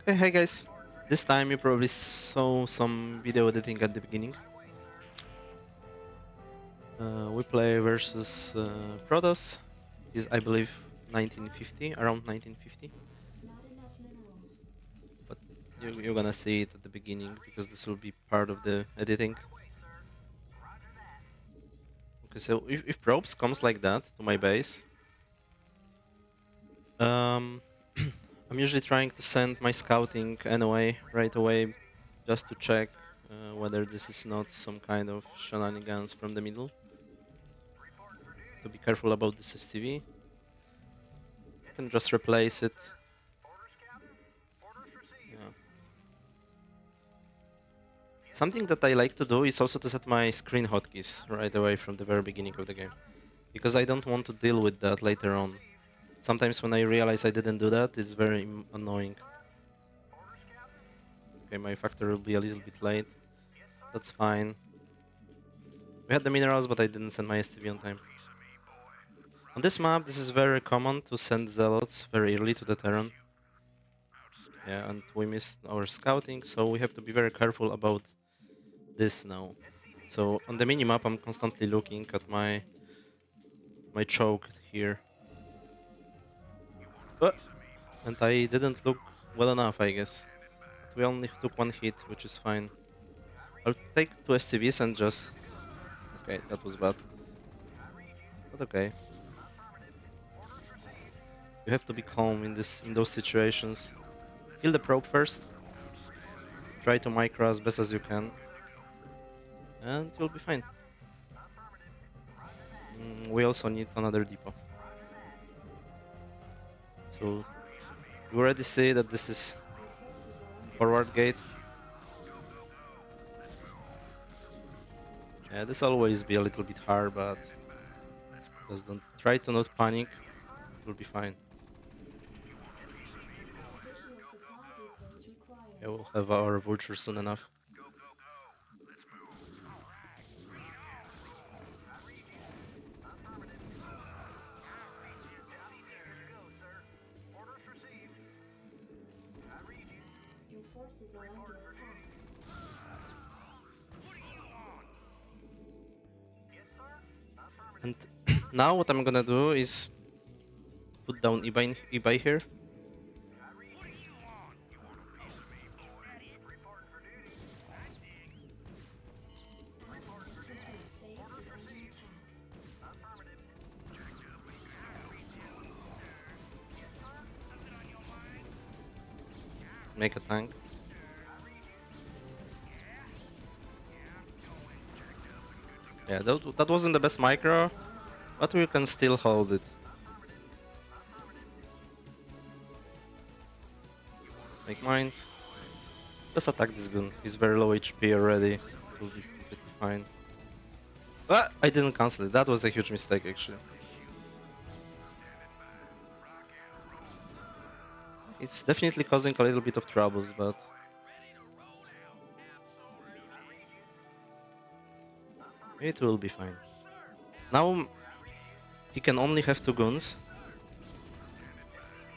Okay, hey guys. This time you probably saw some video editing at the beginning. We play versus protoss. Is I believe 1950, around 1950. But you're gonna see it at the beginning because this will be part of the editing. Okay, so if probes comes like that to my base, um, I'm usually trying to send my scouting anyway right away, just to check whether this is not some kind of shenanigans from the middle. To be careful about this STV. You can just replace it. Yeah. Something that I like to do is also to set my screen hotkeys right away from the very beginning of the game. Because I don't want to deal with that later on. Sometimes when I realize I didn't do that, it's very annoying. Okay, my factor will be a little bit late. That's fine. We had the minerals, but I didn't send my STV on time. On this map, this is very common to send zealots very early to the Terran. Yeah, and we missed our scouting, so we have to be very careful about this now. So on the minimap, I'm constantly looking at my choke here. And I didn't look well enough, I guess. But we only took one hit, which is fine. I'll take two SCVs and just... Okay, that was bad. But okay. You have to be calm in those situations. Kill the probe first. Try to micro as best as you can. And you'll be fine. We also need another depot. So you already see that this is forward gate. Yeah, this always be a little bit hard, but just don't try to not panic. You'll be fine. Yeah, we'll have our vulture soon enough. Your forces are under attack. And now what I'm gonna do is put down eBay here. Make a tank. Yeah, that wasn't the best micro, but we can still hold it. Make mines. Just attack this gun. He's very low HP already. It will be completely fine. But I didn't cancel it. That was a huge mistake actually. It's definitely causing a little bit of troubles, but it will be fine. Now he can only have two guns.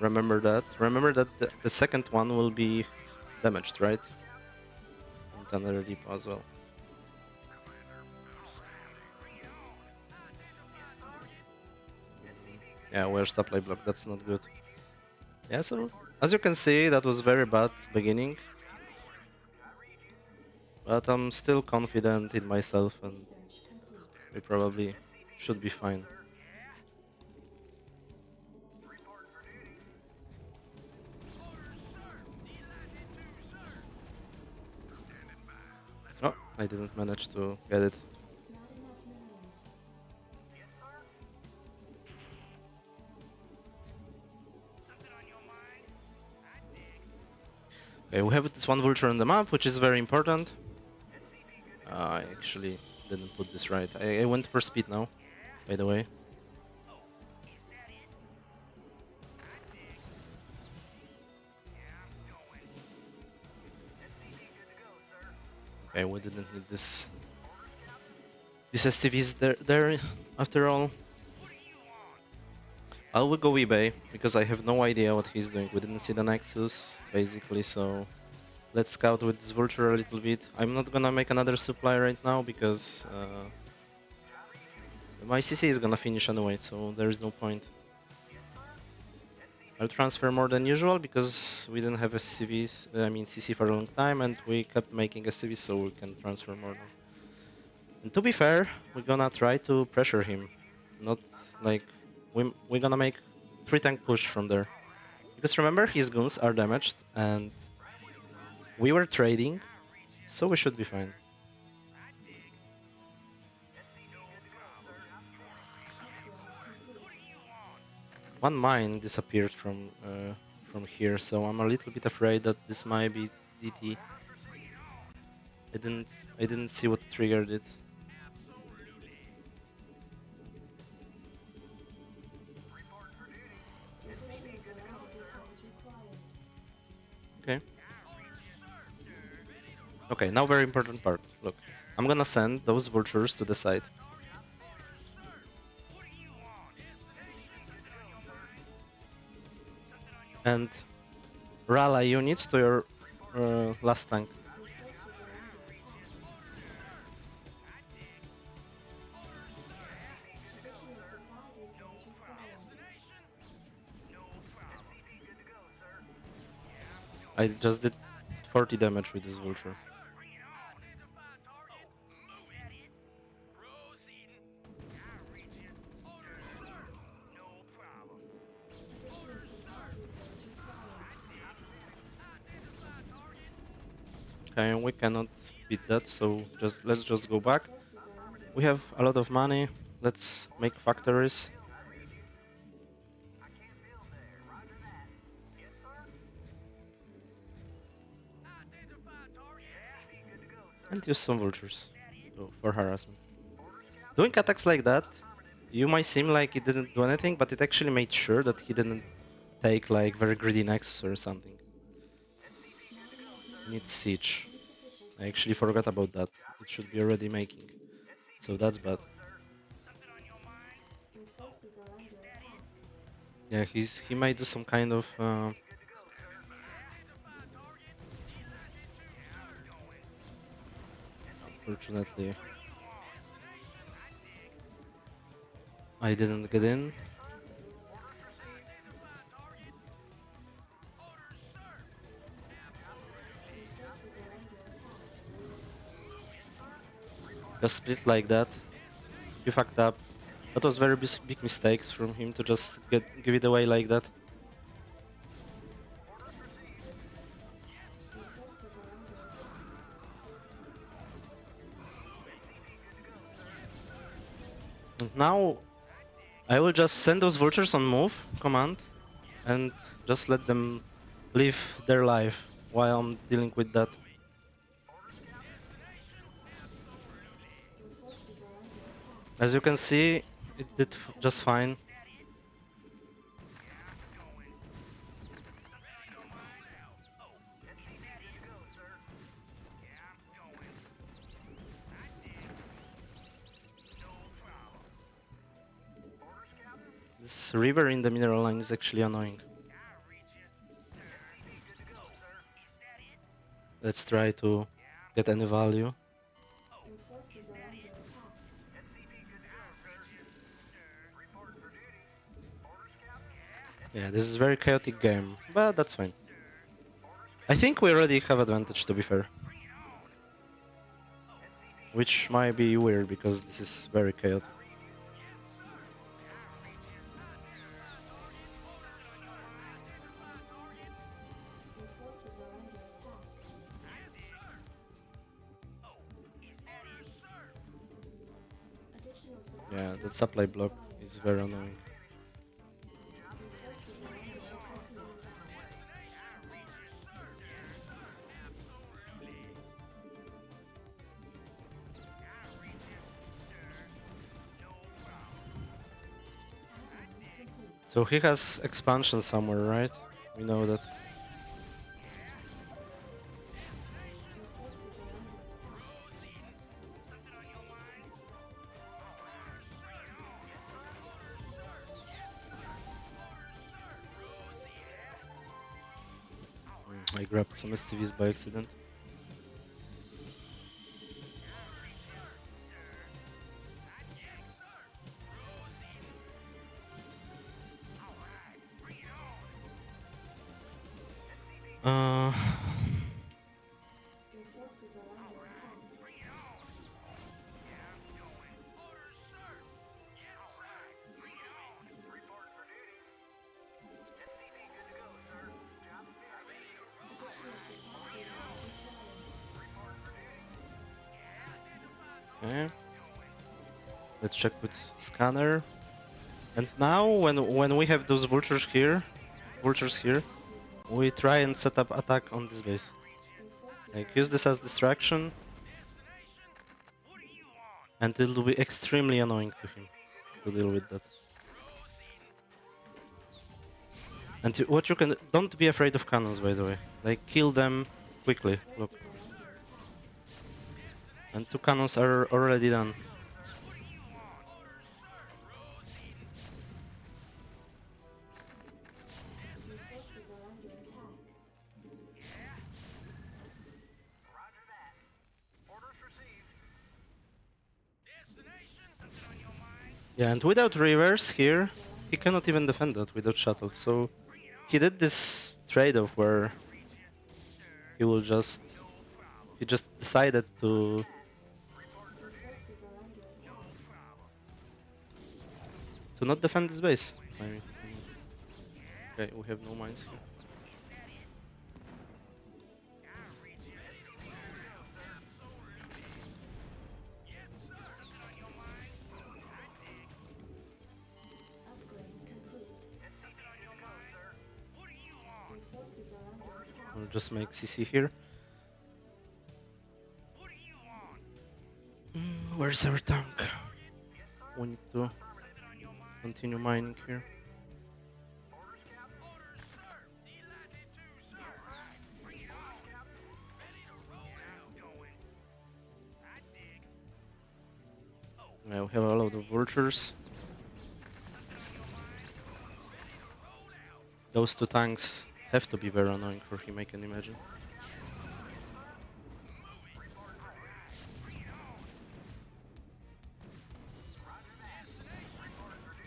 Remember that. Remember that the second one will be damaged, right? And another depot as well. Yeah, we're supply block. That's not good. Yeah, so as you can see, that was very bad beginning. But I'm still confident in myself and we probably should be fine. Oh, I didn't manage to get it. Okay, we have this one vulture on the map, which is very important. I actually didn't put this right. I went for speed now, by the way. Okay, we didn't need this. This STV is there after all. I will go eBay because I have no idea what he's doing. We didn't see the Nexus basically, so let's scout with this vulture a little bit. I'm not gonna make another supply right now because my CC is gonna finish anyway, so there is no point. I'll transfer more than usual because we didn't have SCVs, I mean CC for a long time, and we kept making SCVs, so we can transfer more now. And to be fair, we're gonna try to pressure him, not like we're gonna make 3-tank push from there. Because remember, his guns are damaged, and we were trading, so we should be fine. One mine disappeared from here, so I'm a little bit afraid that this might be DT. I didn't see what triggered it. Okay. Okay, now very important part. Look, I'm gonna send those vultures to the side. And rally units to your last tank. I just did 40 damage with this vulture. Okay, we cannot beat that, so let's just go back. We have a lot of money. Let's make factories. And use some vultures for harassment. Doing attacks like that, you might seem like it didn't do anything, but it actually made sure that he didn't take like very greedy nexus or something. He needs siege. I actually forgot about that. It should be already making. So that's bad. Yeah, he might do some kind of unfortunately I didn't get in. Just split like that. He fucked up. That was very big mistakes from him to just give it away like that. And now I will just send those vultures on move command and just let them live their life while I'm dealing with that. As you can see, it did just fine. This river in the mineral line is actually annoying. Let's try to get any value. Yeah, this is a very chaotic game, but that's fine. I think we already have advantage, to be fair. Which might be weird because this is very chaotic. Yeah, that supply block is very annoying. So he has expansion somewhere, right? We know that. I grabbed some SCVs by accident. Uh, Your forces are under attack. Additional supply vehicles required. okay. Let's check with scanner. And now, when we have those vultures here, we try and set up attack on this base. Your forces Like are use this as distraction, and it will be extremely annoying to him to deal with that. And what you can don't be afraid of cannons, by the way. Like kill them quickly. Look, forces are under attack. and 2 cannons are already done. Your forces are under attack. Yeah, and without reverse here, he cannot even defend that without shuttle. So he did this trade-off where he will just decided to Your forces are under attack. not defend this base. I mean, okay, we have no mines here. Upgrade complete. Your forces are under attack. We'll just make CC here. Where's our tank? We need to continue mining here. Yeah, we have a lot of vultures. Those 2 tanks have to be very annoying for him, I can imagine.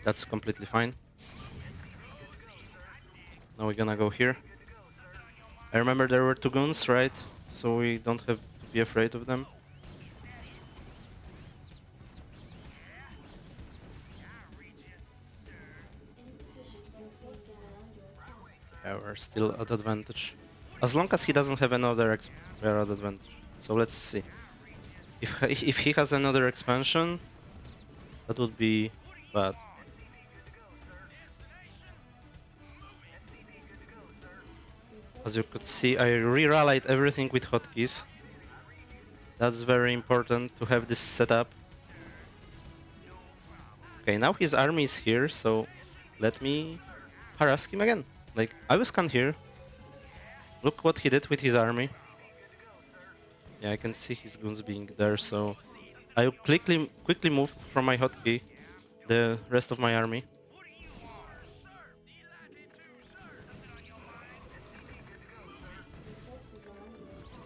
That's completely fine. Now we're gonna go here. I remember there were 2 guns, right? So we don't have to be afraid of them. Insufficient forces are under attack. Yeah, we're still at advantage. As long as he doesn't have another we're at advantage. So let's see. If he has another expansion, that would be bad. As you could see, I re-rallied everything with hotkeys. That's very important to have this set up. Okay, now his army is here, so let me harass him again. Like, I will scan here. Look what he did with his army. Yeah, I can see his guns being there, so I will quickly move from my hotkey the rest of my army. Your forces are under attack.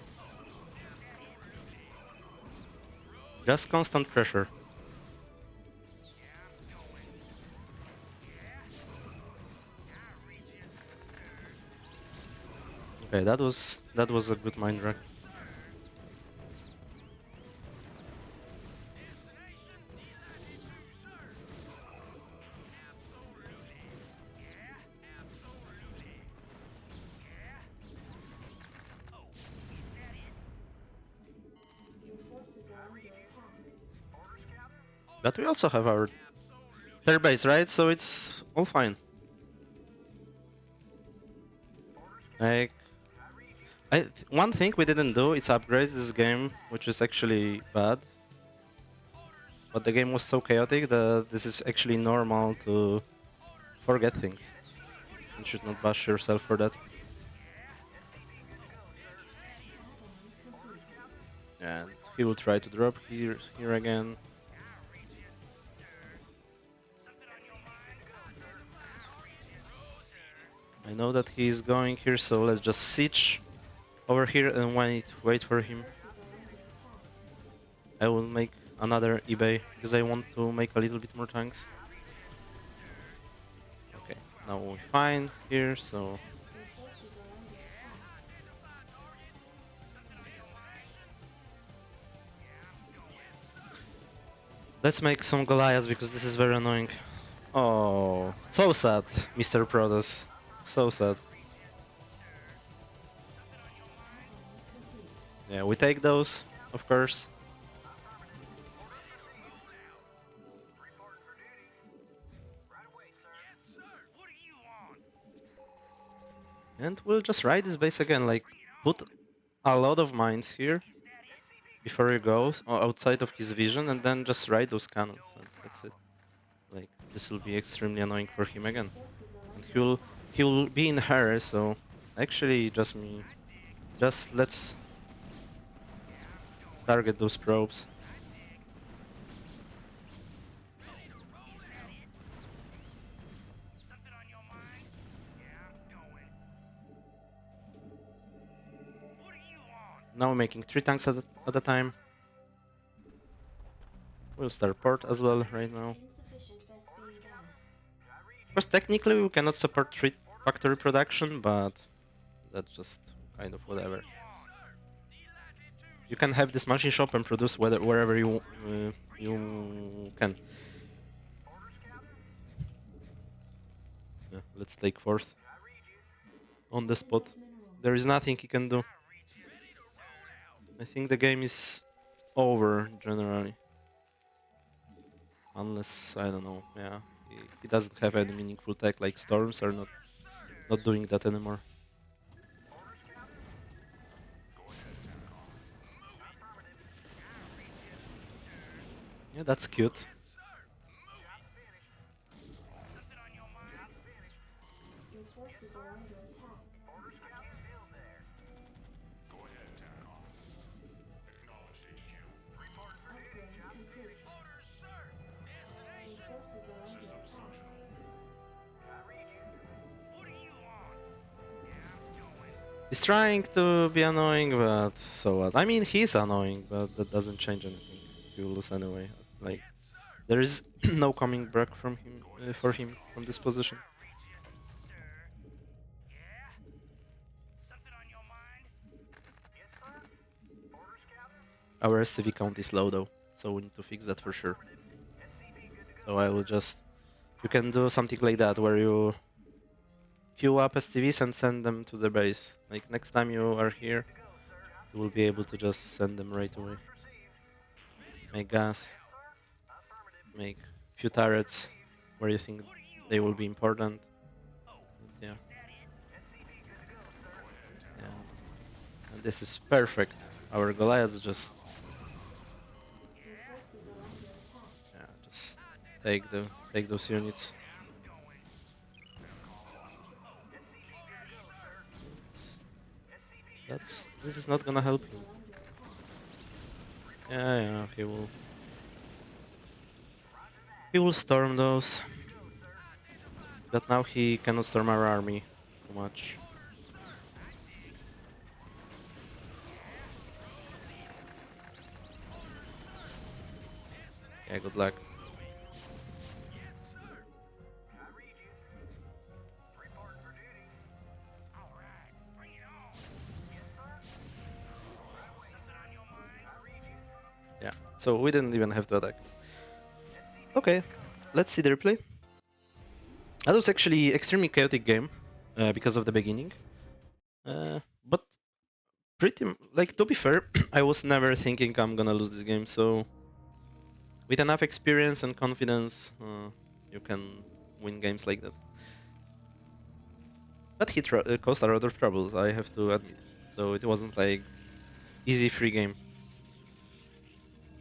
Just constant pressure. Okay, that was a good mind rack. Your forces are under attack. But we also have our third base, right? So it's all fine. Like, one thing we didn't do is upgrade this game, which is actually bad. But the game was so chaotic that this is actually normal to forget things. You should not bash yourself for that. Add-on complete. And he will try to drop here again. I know that he's going here, so let's just siege. over here and wait for him. Forces are under attack. I will make another eBay because I want to make a little bit more tanks. Okay, now we find here, so Your forces are under attack. let's make some Goliaths because this is very annoying. Oh, so sad, Mr. Protoss. So sad. Add-on complete. Yeah, we take those, of course. And we'll just ride this base again, like, put a lot of mines here before he goes outside of his vision, and then just ride those cannons, and that's it. Like, this will be extremely annoying for him again. Forces are And under he'll attack. he'll be in her, so actually just let's target those probes. Now we're making 3 tanks at a time. We'll start port as well right now. Insufficient Vespene gas. Of course, technically we cannot support 3 factory production, but that's just kind of whatever. You can have this machine shop and produce wherever you can. Yeah, let's take fourth on the spot. Enough minerals. There is nothing he can do. I think the game is over generally. Unless, I don't know, yeah. He doesn't have any meaningful tech, like storms are not doing that anymore. Yeah, that's cute. Your forces are under attack. Upgrade complete. Your forces are under attack. He's trying to be annoying, but so what? I mean, he's annoying, but that doesn't change anything. You lose anyway. Like, there is no coming back from him for him from this position. Our SCV count is low though, so we need to fix that for sure. So I will just... You can do something like that, where you queue up SCVs and send them to the base. Like, next time you are here, you will be able to just send them right away. Make gas, make few turrets where you think they will be important. And yeah. And this is perfect. Our Goliaths just... Your forces are under attack. Yeah, just take those units. This is not gonna help Forces him. are under attack. Yeah, he will storm those. But now he cannot storm our army too much. Yeah, good luck. Yeah, so we didn't even have to attack. Okay, let's see the replay. That was actually extremely chaotic game because of the beginning. But like, to be fair, I was never thinking I'm gonna lose this game, so with enough experience and confidence, you can win games like that. But he caused a lot of troubles, I have to admit. So it wasn't like easy free game.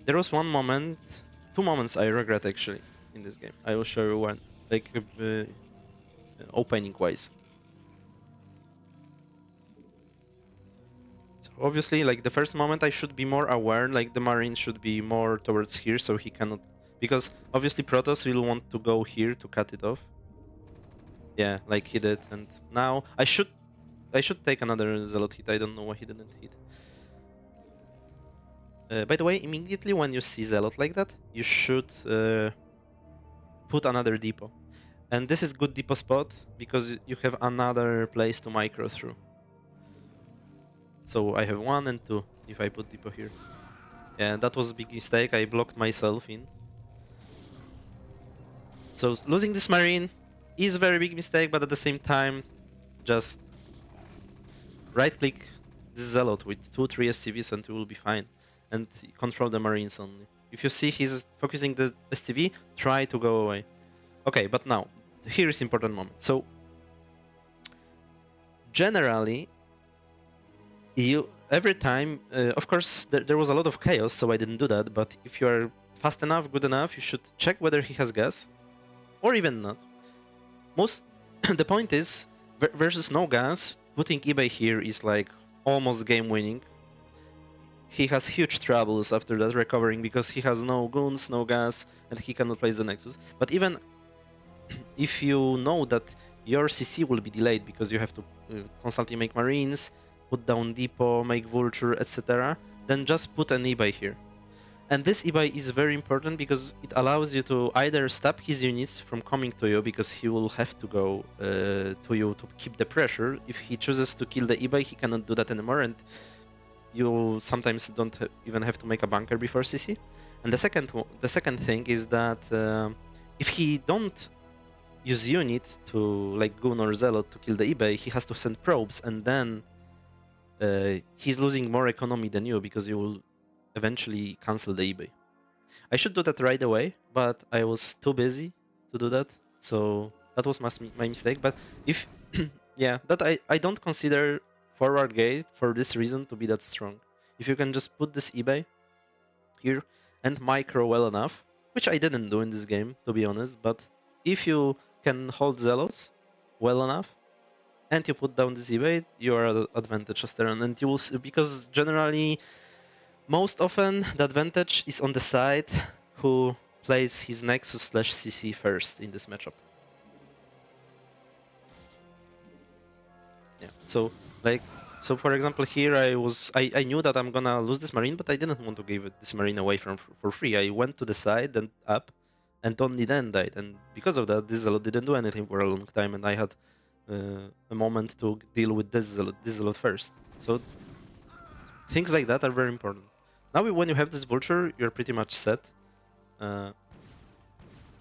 There was one moment, 2 moments I regret actually in this game. I will show you one, like opening wise. So obviously, like the first moment, I should be more aware. Like the Marine should be more towards here, so he cannot, because obviously Protoss will want to go here to cut it off. Yeah, like he did, and now I should I should take another Zealot hit. I don't know why he didn't hit. By the way, immediately when you see Zealot like that, you should put another depot. And this is good depot spot because you have another place to micro through. So I have 1 and 2 if I put depot here. Yeah, that was a big mistake. I blocked myself in. So losing this marine is a very big mistake, but at the same time, just right click this Zealot with 2-3 SCVs and you will be fine. And control the marines only. If you see he's focusing the STV, try to go away. Okay, but now, here is important moment. So generally, you every time, of course, there was a lot of chaos, so I didn't do that. But if you are fast enough, good enough, you should check whether he has gas, or even not. Most the point is versus no gas. Putting eBay here is like almost game winning. He has huge troubles after that recovering because he has no guns, no gas, and he cannot place the Nexus. But even if you know that your CC will be delayed because you have to constantly make Marines, put down Depot, make Vulture, etc., then just put an eBay here. And this eBay is very important because it allows you to either stop his units from coming to you because he will have to go to you to keep the pressure. If he chooses to kill the eBay, he cannot do that anymore, and you sometimes don't even have to make a bunker before CC. And the second thing is that if he don't use unit to like Gun or Zealot to kill the eBay, he has to send probes, and then he's losing more economy than you because you will eventually cancel the eBay. I should do that right away, but I was too busy to do that, so that was my mistake. But if yeah, that I don't consider forward gate for this reason to be that strong. If you can just put this eBay here and micro well enough, which I didn't do in this game to be honest, but if you can hold Zealots well enough and you put down this eBay, you are at advantage as Terran, and you will because generally most often the advantage is on the side who plays his Nexus / CC first in this matchup. Yeah, so like so for example here I knew that I'm gonna lose this marine, but I didn't want to give this marine away for free. I went to the side and up and only then died, and because of that this Zealot didn't do anything for a long time, and I had a moment to deal with this Zealot first. So things like that are very important. Now when you have this Vulture, you're pretty much set. Yeah,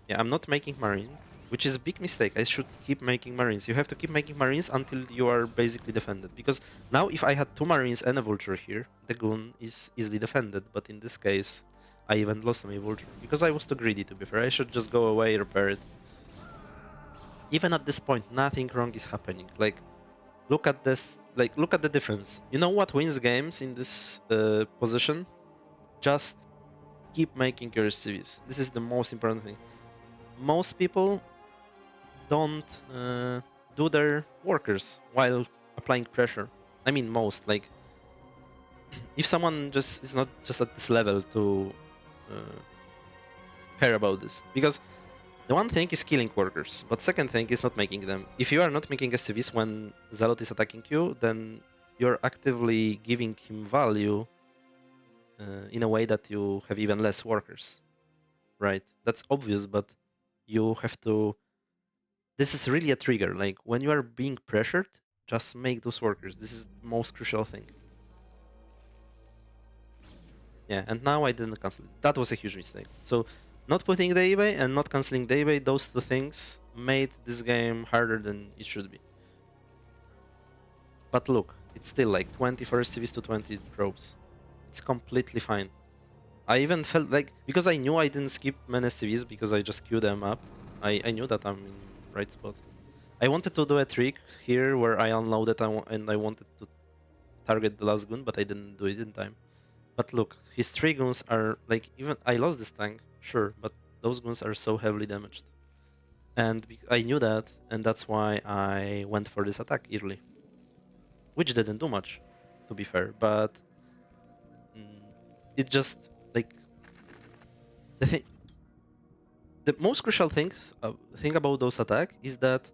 I'm not making Marine, which is a big mistake. I should keep making Marines. You have to keep making Marines until you are basically defended. Because now if I had 2 Marines and a Vulture here, the Gun is easily defended. But in this case, I even lost my Vulture. Because I was too greedy, to be fair. I should just go away, repair it. Even at this point, nothing wrong is happening. Like, look at this. Like, look at the difference. You know what wins games in this position? Just keep making your CVs. This is the most important thing. Most people don't do their workers while applying pressure. I mean, most. Like, if someone just is not just at this level to uh, care about this, because the one thing is killing workers, but second thing is not making them. If you are not making SCVs when Zealot is attacking you, then you're actively giving him value in a way that you have even less workers, right? That's obvious, but you have to. This is really a trigger. Like when you are being pressured, just make those workers. This is the most crucial thing. Yeah, and now I didn't cancel it. That was a huge mistake. So not putting the eBay and not canceling the eBay, those two things made this game harder than it should be. But look, it's still like 24 SCVs to 20 probes. It's completely fine. I even felt like, because I knew I didn't skip many SCVs because I just queued them up, I knew that I'm in right spot. I wanted to do a trick here where I unloaded and I wanted to target the last gun, but I didn't do it in time. But look, his 3 guns are like, even I lost this tank, sure, but those guns are so heavily damaged. And I knew that, and that's why I went for this attack early. Which didn't do much, to be fair, but it just, like, the, the most crucial thing about those attack is that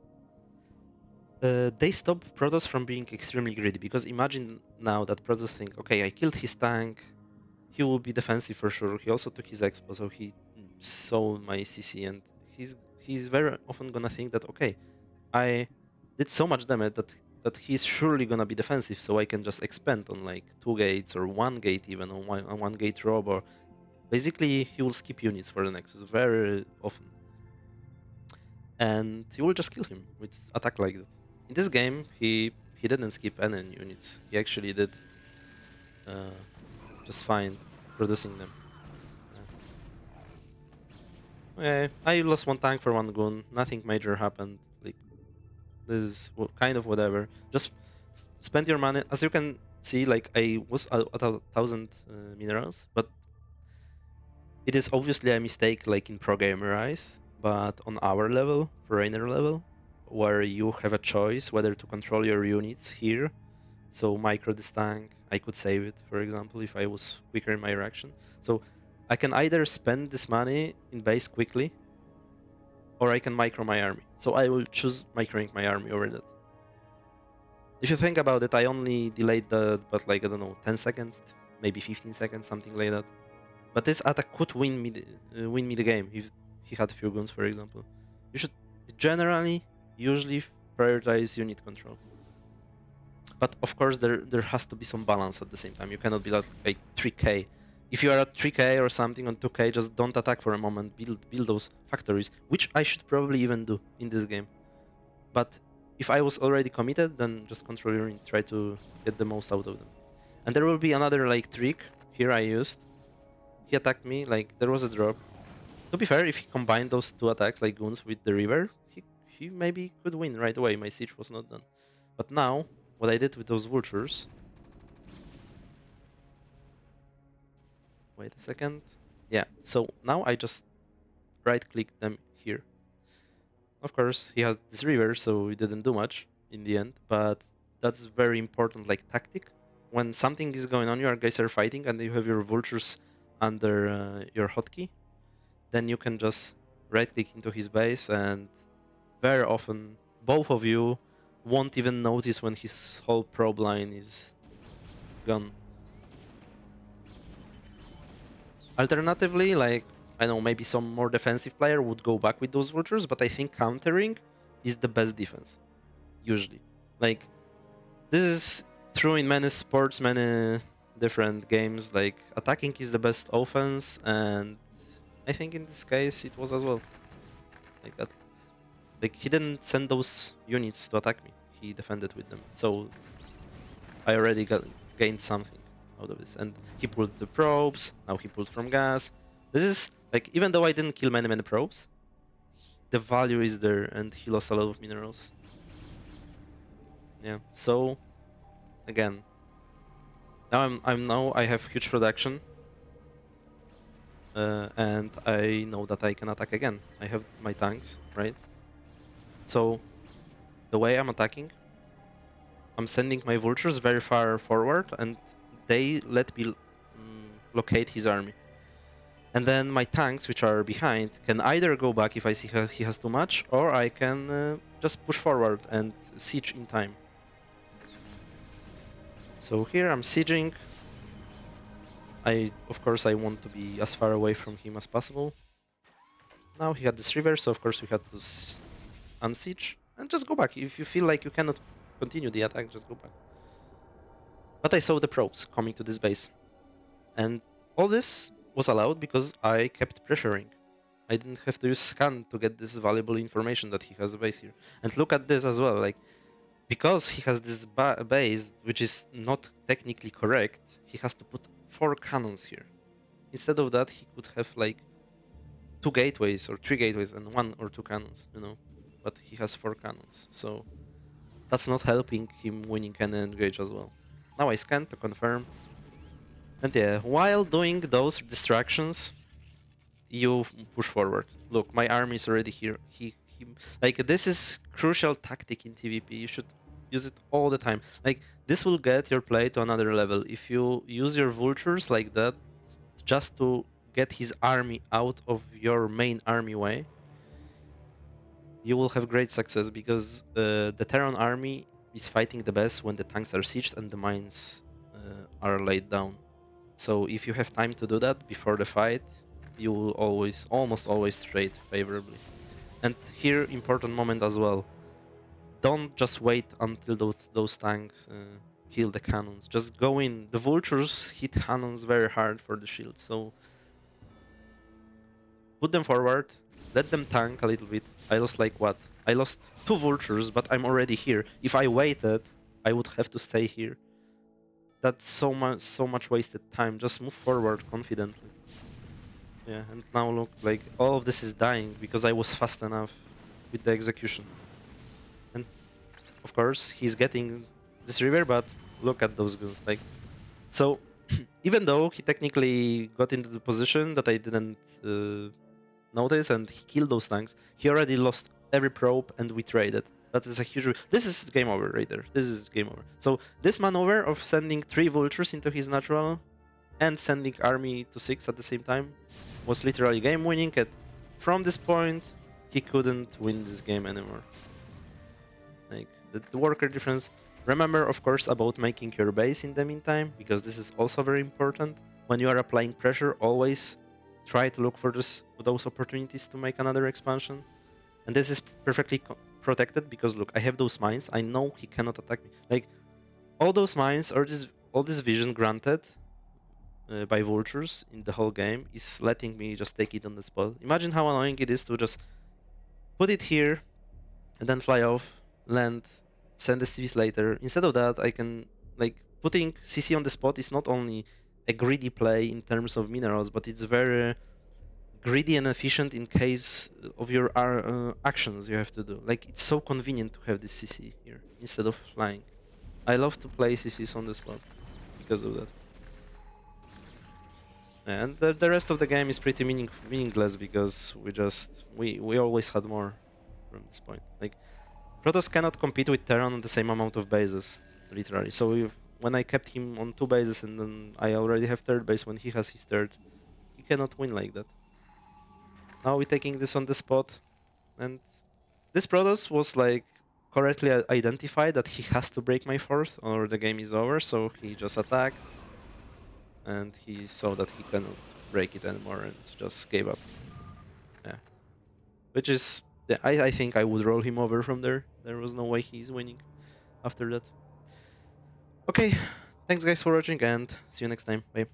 They stop Protoss from being extremely greedy, because imagine now that Protoss think, okay, I killed his tank, he will be defensive for sure. He also took his expo, so he saw my CC, and he's very often gonna think that, okay, I did so much damage that he's surely gonna be defensive, so I can just expand on like 2 gates or 1 gate, even on 1 gate rob, or basically he will skip units for the Nexus very often, and you will just kill him with attack like that. In this game, he didn't skip any units. He actually did uh, just fine producing them. Okay, I lost 1 tank for 1 gun. Nothing major happened. Like, this is kind of whatever. Just spend your money. As you can see, like, I was at 1,000 minerals, but it is obviously a mistake, like in pro gamer eyes. But on our level, foreigner level, where you have a choice whether to control your units here, so micro this tank, I could save it, for example, if I was quicker in my reaction. So I can either spend this money in base quickly, or I can micro my army. So I will choose microing my army over that. If you think about it, I only delayed the, but like, I don't know, 10 seconds, maybe 15 seconds, something like that. But this attack could win me the game if he had few guns, for example. You should generally, usually prioritize unit control. But of course, there has to be some balance at the same time. You cannot be like 3k. If you are at 3k or something on 2k, just don't attack for a moment. Build those factories, which I should probably even do in this game. But if I was already committed, then just control your unit, try to get the most out of them. And there will be another like trick here I used. He attacked me, like there was a drop. To be fair, if he combined those 2 attacks like guns with the river, he maybe could win right away. My siege was not done. But now, what I did with those vultures... Wait a second. Yeah, so now I just right-click them here. Of course, he has this river, so he didn't do much in the end, but that's very important, like, tactic. When something is going on, your guys are fighting, and you have your vultures under your hotkey, then you can just right-click into his base, and very often, both of you won't even notice when his whole probe line is gone. Alternatively, like, I don't know, maybe some more defensive player would go back with those vultures, but I think countering is the best defense, usually. Like, this is true in many sports, many different games. Like, attacking is the best offense, and I think in this case it was as well. Like that. Like, he didn't send those units to attack me. He defended with them. So I already gained something out of this. And he pulled the probes, now he pulled from gas. This is, like, even though I didn't kill many probes, the value is there, and he lost a lot of minerals. Yeah, so, again, now I have huge production, and I know that I can attack again. I have my tanks, right? So, the way I'm attacking, I'm sending my vultures very far forward, and they let me locate his army. And then my tanks, which are behind, can either go back if I see he has too much, or I can just push forward and siege in time. So here I'm sieging. Of course, I want to be as far away from him as possible. Now he had this river, so of course we had to unsiege and just go back. If you feel like you cannot continue the attack, just go back. But I saw the probes coming to this base, and all this was allowed because I kept pressuring. I didn't have to use scan to get this valuable information that he has a base here. And look at this as well, like, because he has this base, which is not technically correct, he has to put 4 cannons here. Instead of that, he could have like 2 gateways or 3 gateways and 1 or 2 cannons, you know. But he has 4 cannons, so that's not helping him winning any engage as well. Now I scan to confirm. And yeah, while doing those distractions, you push forward. Look, my army is already here. He like, this is crucial tactic in TvP. You should use it all the time. Like, this will get your play to another level. If you use your vultures like that just to get his army out of your main army way, you will have great success because the Terran army is fighting the best when the tanks are sieged and the mines are laid down. So if you have time to do that before the fight, you will almost always trade favorably. And here, important moment as well. Don't just wait until those tanks kill the cannons. Just go in. The vultures hit cannons very hard for the shield, so put them forward. Let them tank a little bit. I lost like what? I lost 2 vultures, but I'm already here. If I waited, I would have to stay here. That's so much wasted time. Just move forward confidently. Yeah, and now look, like all of this is dying because I was fast enough with the execution. And of course, he's getting this river, but look at those guns. Like, so even though he technically got into the position that I didn't notice and he killed those tanks, he already lost every probe and we traded. That is a huge. This is game over right there. This is game over. So this maneuver of sending 3 vultures into his natural and sending army to 6 at the same time was literally game winning. And from this point, he couldn't win this game anymore. Like the worker difference. Remember, of course, about making your base in the meantime, because this is also very important. When you are applying pressure, always try to look for those opportunities to make another expansion. And this is perfectly protected because look, I have those mines. I know he cannot attack me. Like all those mines or all this vision granted by vultures in the whole game is letting me just take it on the spot. Imagine how annoying it is to just put it here and then fly off, land, send STVs later. Instead of that, I can like putting CC on the spot is not only a greedy play in terms of minerals, but it's very greedy and efficient in case of your actions you have to do. Like it's so convenient to have this CC here instead of flying. I love to play CCs on the spot because of that. And the rest of the game is pretty meaningless because we always had more from this point. Like protoss cannot compete with Terran on the same amount of bases, literally. So when I kept him on 2 bases and then I already have 3rd base when he has his 3rd, he cannot win like that. Now we're taking this on the spot, and this protoss was like correctly identified that he has to break my 4th or the game is over, so he just attacked and he saw that he cannot break it anymore and just gave up. Yeah. Which is, yeah, I think I would roll him over from there. There was no way he's winning after that. Okay, thanks guys for watching and see you next time. Bye.